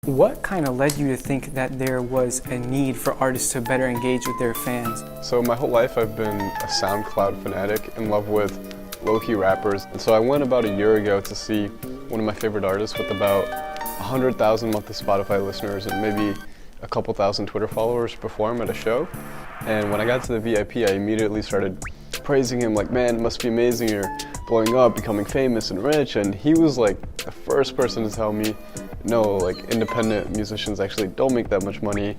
What kind of led you to think that there was a need for artists to better engage with their fans? So my whole life I've been a SoundCloud fanatic, in love with low-key rappers. And so I went about a year ago to see one of my favorite artists with about 100,000 monthly Spotify listeners and maybe a couple thousand Twitter followers perform at a show. And when I got to the VIP, I immediately started praising him like, man, it must be amazing, you're blowing up, becoming famous and rich. And he was like the first person to tell me, no, like independent musicians actually don't make that much money.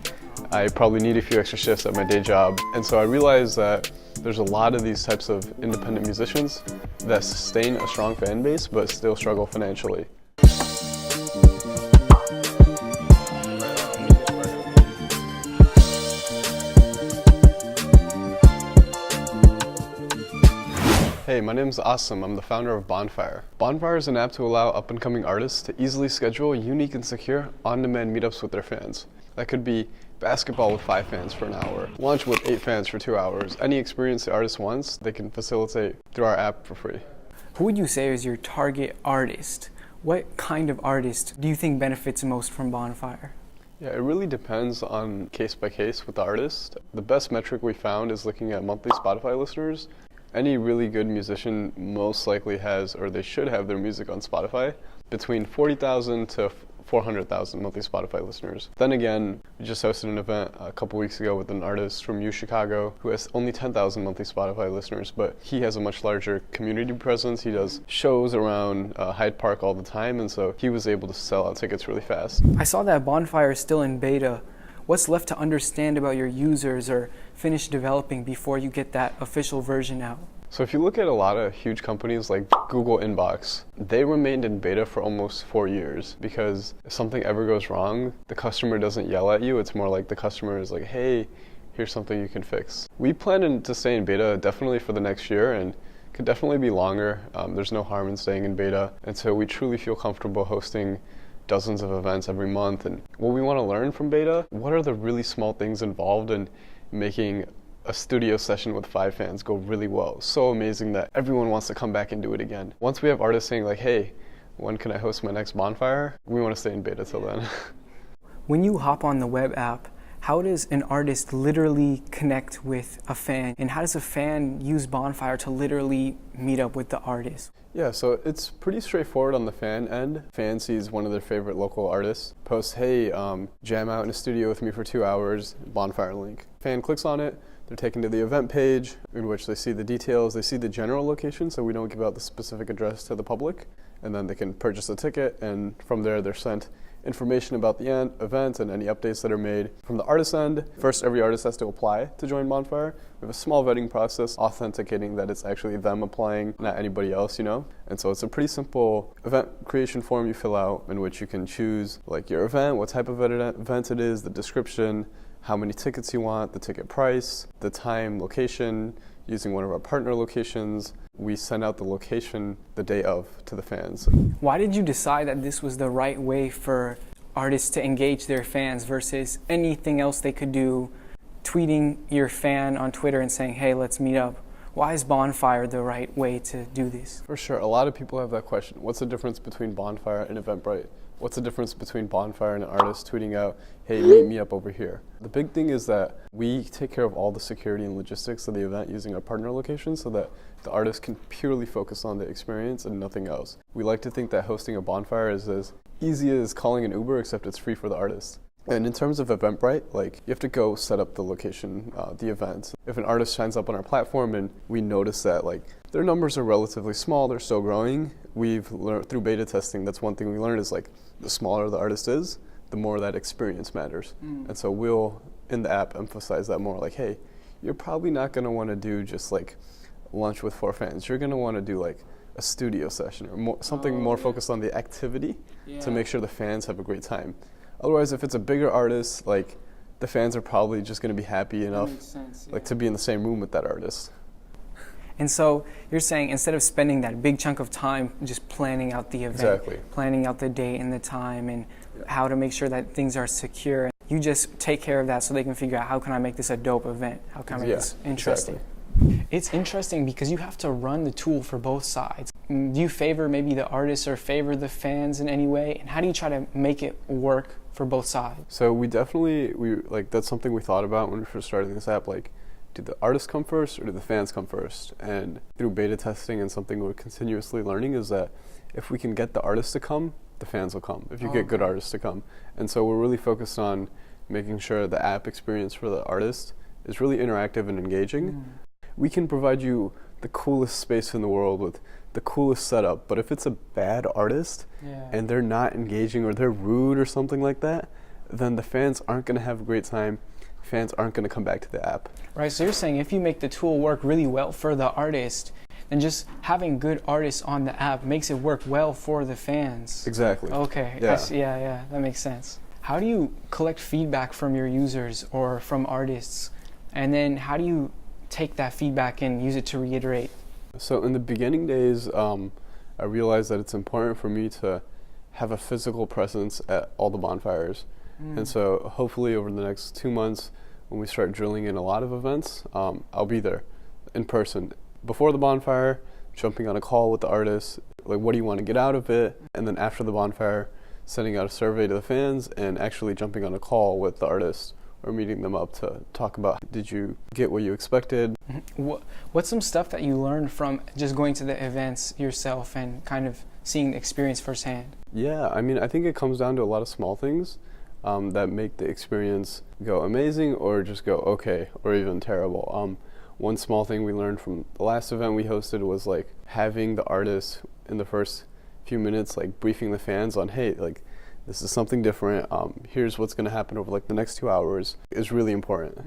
I probably need a few extra shifts at my day job. And so I realized that there's a lot of these types of independent musicians that sustain a strong fan base but still struggle financially. Hey, my name is Asim. I'm the founder of Bonfire. Bonfire is an app to allow up-and-coming artists to easily schedule unique and secure on-demand meetups with their fans. That could be basketball with 5 fans for an hour, lunch with 8 fans for 2 hours. Any experience the artist wants, they can facilitate through our app for free. Who would you say is your target artist? What kind of artist do you think benefits most from Bonfire? Yeah, it really depends on case by case with the artist. The best metric we found is looking at monthly Spotify listeners. Any really good musician most likely has, or they should have, their music on Spotify. Between 40,000 to 400,000 monthly Spotify listeners. Then again, we just hosted an event a couple weeks ago with an artist from Chicago who has only 10,000 monthly Spotify listeners, but he has a much larger community presence. He does shows around Hyde Park all the time, and so he was able to sell out tickets really fast. I saw that Bonfire is still in beta. What's left to understand about your users or finish developing before you get that official version out? So if you look at a lot of huge companies like Google Inbox, they remained in beta for almost 4 years because if something ever goes wrong, the customer doesn't yell at you. It's more like the customer is like, hey, here's something you can fix. We plan to stay in beta definitely for the next year and could definitely be longer. There's no harm in staying in beta. And so we truly feel comfortable hosting dozens of events every month. And what we want to learn from beta, what are the really small things involved in making a studio session with 5 fans go really well. So amazing that everyone wants to come back and do it again. Once we have artists saying like, hey, when can I host my next Bonfire? We want to stay in beta till then. When you hop on the web app, how does an artist literally connect with a fan? And how does a fan use Bonfire to literally meet up with the artist? Yeah, so it's pretty straightforward on the fan end. Fan sees one of their favorite local artists, posts, hey, jam out in a studio with me for 2 hours, Bonfire link. Fan clicks on it, they're taken to the event page in which they see the details, they see the general location, so we don't give out the specific address to the public, and then they can purchase a ticket, and from there they're sent information about the event and any updates that are made. From the artist end, first every artist has to apply to join Bonfire. We have a small vetting process authenticating that it's actually them applying, not anybody else, And so it's a pretty simple event creation form you fill out in which you can choose like your event, what type of event it is, the description, how many tickets you want, the ticket price, the time, location, using one of our partner locations. We send out the location the day of to the fans. Why did you decide that this was the right way for artists to engage their fans versus anything else they could do, tweeting your fan on Twitter and saying, hey, let's meet up? Why is Bonfire the right way to do this? For sure, a lot of people have that question. What's the difference between Bonfire and Eventbrite? What's the difference between Bonfire and an artist tweeting out, hey, meet me up over here? The big thing is that we take care of all the security and logistics of the event using our partner locations so that the artist can purely focus on the experience and nothing else. We like to think that hosting a Bonfire is as easy as calling an Uber, except it's free for the artist. And in terms of Eventbrite, you have to go set up the location, the event. If an artist signs up on our platform and we notice that their numbers are relatively small, they're still growing, we've learned through beta testing, that's one thing we learned is the smaller the artist is, the more that experience matters. And so we'll, in the app, emphasize that more hey, you're probably not gonna wanna do just lunch with 4 fans. You're gonna wanna do a studio session or something more focused on the activity to make sure the fans have a great time. Otherwise, if it's a bigger artist, the fans are probably just going to be happy enough to be in the same room with that artist. And so you're saying instead of spending that big chunk of time just planning out the event, planning out the date and the time and how to make sure that things are secure, you just take care of that so they can figure out how can I make this a dope event? How can I make this interesting? Exactly. It's interesting because you have to run the tool for both sides. Do you favor maybe the artists or favor the fans in any way? And how do you try to make it work for both sides? So we like that's something we thought about when we first started this app. Like, do the artists come first or do the fans come first? And through beta testing and something we're continuously learning is that if we can get the artists to come, the fans will come. If you get good artists to come. And so we're really focused on making sure the app experience for the artist is really interactive and engaging. We can provide you the coolest space in the world with the coolest setup, but if it's a bad artist and they're not engaging or they're rude or something like that, then the fans aren't going to have a great time. Fans aren't going to come back to the app. Right, so you're saying if you make the tool work really well for the artist, then just having good artists on the app makes it work well for the fans. Exactly. Okay, yeah, that makes sense. How do you collect feedback from your users or from artists? And then how do you take that feedback and use it to reiterate? So in the beginning days, I realized that it's important for me to have a physical presence at all the bonfires. And so hopefully over the next 2 months, when we start drilling in a lot of events, I'll be there in person. Before the bonfire, jumping on a call with the artists, like what do you want to get out of it? And then after the bonfire, sending out a survey to the fans and actually jumping on a call with the artists or meeting them up to talk about, did you get what you expected? What's some stuff that you learned from just going to the events yourself and kind of seeing the experience firsthand? Yeah, I mean, I think it comes down to a lot of small things that make the experience go amazing or just go okay or even terrible. One small thing we learned from the last event we hosted was like having the artists in the first few minutes like briefing the fans on, hey, like this is something different, here's what's going to happen over like the next 2 hours is really important.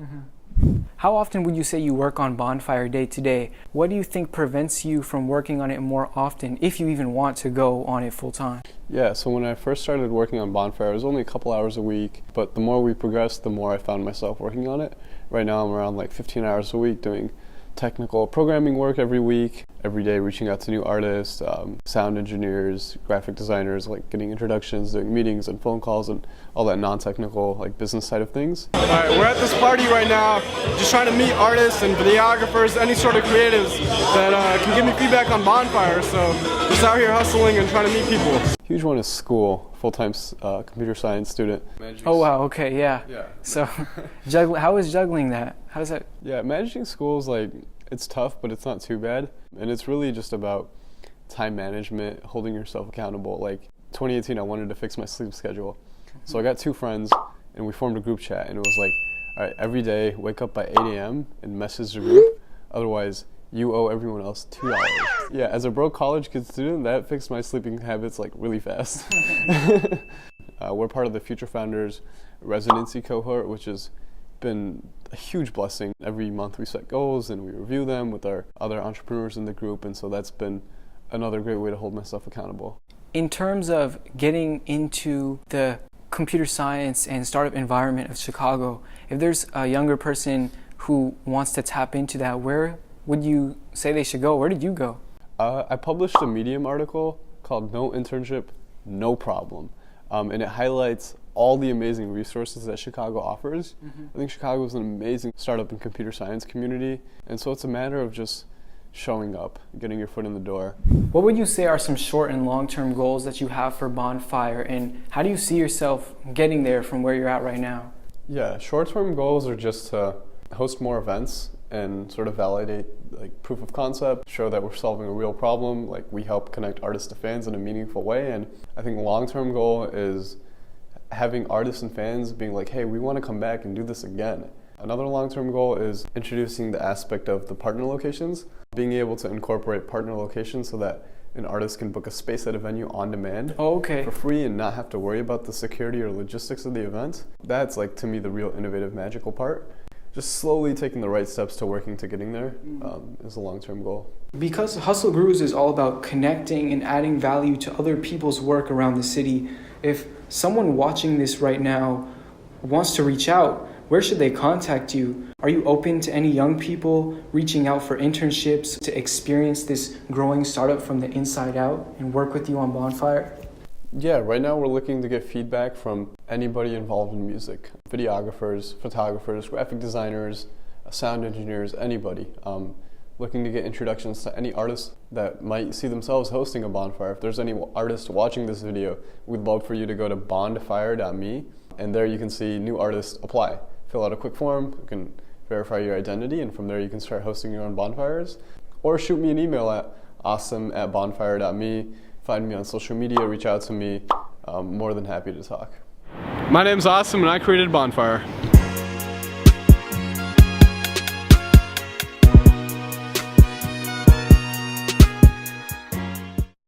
How often would you say you work on Bonfire day to day? What do you think prevents you from working on it more often, if you even want to go on it full time? Yeah, so when I first started working on Bonfire, it was only a couple hours a week, but the more we progressed, the more I found myself working on it. Right now I'm around like 15 hours a week doing technical programming work every week, every day reaching out to new artists, sound engineers, graphic designers, like getting introductions, doing meetings and phone calls and all that non-technical like business side of things. All right, we're at this party right now, just trying to meet artists and videographers, any sort of creatives that can give me feedback on Bonfire. So just out here hustling and trying to meet people. Huge one is school, full-time computer science student. Oh wow, okay, yeah. So how is juggling that? How does that? Yeah, managing school is like, it's tough, but it's not too bad. And it's really just about time management, holding yourself accountable. Like 2018, I wanted to fix my sleep schedule. So I got 2 friends and we formed a group chat and it was like, all right, every day wake up by 8 a.m. and message the group. Otherwise, you owe everyone else 2 hours. Yeah, as a broke college kid student, that fixed my sleeping habits like really fast. We're part of the Future Founders residency cohort, which has been a huge blessing. Every month we set goals and we review them with our other entrepreneurs in the group, and so that's been another great way to hold myself accountable. In terms of getting into the computer science and startup environment of Chicago, if there's a younger person who wants to tap into that, where would you say they should go? Where did you go? I published a Medium article called No Internship, No Problem. And it highlights all the amazing resources that Chicago offers. I think Chicago is an amazing startup and computer science community. And so it's a matter of just showing up, getting your foot in the door. What would you say are some short and long-term goals that you have for Bonfire, and how do you see yourself getting there from where you're at right now? Yeah, short-term goals are just to host more events and sort of validate like proof of concept, show that we're solving a real problem, like we help connect artists to fans in a meaningful way. And I think the long-term goal is having artists and fans being like, hey, we want to come back and do this again. Another long-term goal is introducing the aspect of the partner locations, being able to incorporate partner locations so that an artist can book a space at a venue on demand for free and not have to worry about the security or logistics of the event. That's like, to me, the real innovative, magical part. Just slowly taking the right steps to working to getting there is a long-term goal. Because Hustle Gurus is all about connecting and adding value to other people's work around the city, if someone watching this right now wants to reach out, where should they contact you? Are you open to any young people reaching out for internships to experience this growing startup from the inside out and work with you on Bonfire? Yeah, right now we're looking to get feedback from anybody involved in music. Videographers, photographers, graphic designers, sound engineers, anybody. Looking to get introductions to any artists that might see themselves hosting a Bonfire. If there's any artists watching this video, we'd love for you to go to bondfire.me and there you can see new artists apply. Fill out a quick form, you can verify your identity, and from there you can start hosting your own bonfires. Or shoot me an email at asim@bonfire.me. Find me on social media, reach out to me. I'm more than happy to talk. My name's Asim and I created Bonfire.